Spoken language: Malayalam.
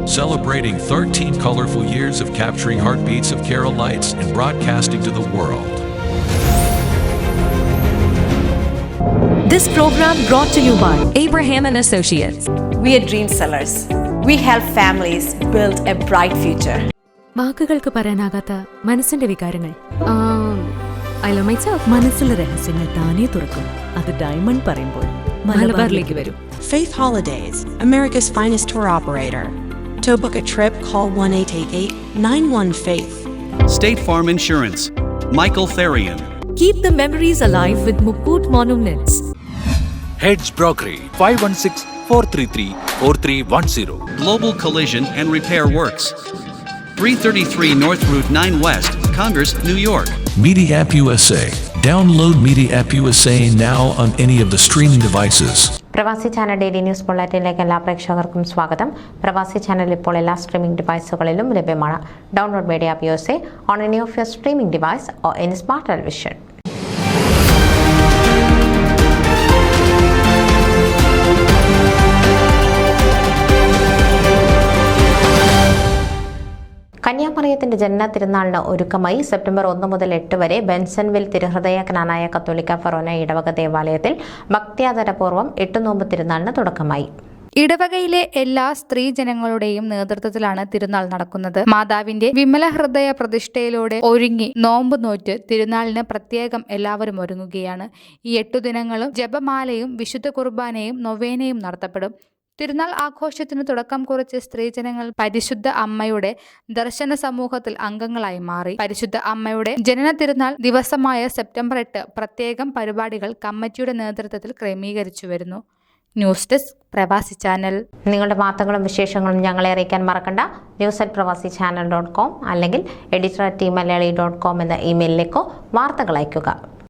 celebrating 13 colorful years of capturing heartbeats of Kerala lights and broadcasting to the world. This program brought to you by Abraham and Associates. We are dream sellers. We help families build a bright future. വാക്കുകൾക്ക് പറയാനാകാത്ത മനസ്സിന്റെ വികാരങ്ങൾ. I love myself. മനസ്സിലെ രഹസ്യങ്ങൾ താനേ തുറക്കും. അത് ഡയമണ്ട് പറയുമ്പോൾ മലബാറിലേക്ക് വരും. Faith Holidays, America's finest tour operator. To book a trip, call 1-888-91-FAITH. State Farm Insurance, Michael Therian. Keep the memories alive with Mukut Monuments. Heads Brokery 516-433-4310. Global Collision and Repair Works, 333 North Route 9 West, Congress, New York. Media App USA. Download Media App USA now on any of the streaming devices. പ്രവാസി ചാനൽ ഡെയിലി ന്യൂസ് ബുള്ളറ്റിനിലേക്ക് എല്ലാ പ്രേക്ഷകർക്കും സ്വാഗതം. പ്രവാസി ചാനൽ ഇപ്പോൾ എല്ലാ സ്ട്രീമിംഗ് ഡിവൈസുകളിലും ലഭ്യമാണ്. Download media app USA on any of your streaming device or any smart television. കന്യാമറിയത്തിന്റെ ജനന തിരുനാളിന് ഒരുക്കമായി സെപ്റ്റംബർ 1 മുതൽ 8 വരെ ബെൻസൺവിൽ തിരുഹൃദയ ജ്ഞാനായ കത്തോലിക്ക ഫൊറോന ഇടവക ദേവാലയത്തിൽ ഭക്ത്യാദരപൂർവ്വം 8 നോമ്പ് തിരുനാളിന് തുടക്കമായി. ഇടവകയിലെ എല്ലാ സ്ത്രീ ജനങ്ങളുടെയും നേതൃത്വത്തിലാണ് തിരുനാൾ നടക്കുന്നത്. മാതാവിന്റെ വിമല ഹൃദയ പ്രതിഷ്ഠയിലൂടെ ഒരുങ്ങി നോമ്പ് നോറ്റ് തിരുനാളിന് പ്രത്യേകം എല്ലാവരും ഒരുങ്ങുകയാണ്. ഈ 8 ദിനങ്ങളും ജപമാലയും വിശുദ്ധ കുർബാനയും നൊവേനയും നടത്തപ്പെടും. തിരുനാൾ ആഘോഷത്തിന് തുടക്കം കുറിച്ച് സ്ത്രീജനങ്ങൾ പരിശുദ്ധ അമ്മയുടെ ദർശന സമൂഹത്തിൽ അംഗങ്ങളായി മാറി. പരിശുദ്ധ അമ്മയുടെ ജനന തിരുനാൾ ദിവസമായ സെപ്റ്റംബർ 8 പ്രത്യേകം പരിപാടികൾ കമ്മിറ്റിയുടെ നേതൃത്വത്തിൽ ക്രമീകരിച്ചു വരുന്നു. ന്യൂസ് ഡെസ്ക് പ്രവാസി ചാനൽ. നിങ്ങളുടെ വാർത്തകളും വിശേഷങ്ങളും ഞങ്ങളെ അറിയിക്കാൻ മറക്കണ്ട. news@pravasichannel.com അല്ലെങ്കിൽ editor@tmalayali.com എന്ന ഇമെയിലിലേക്കോ വാർത്തകൾ അയയ്ക്കുക.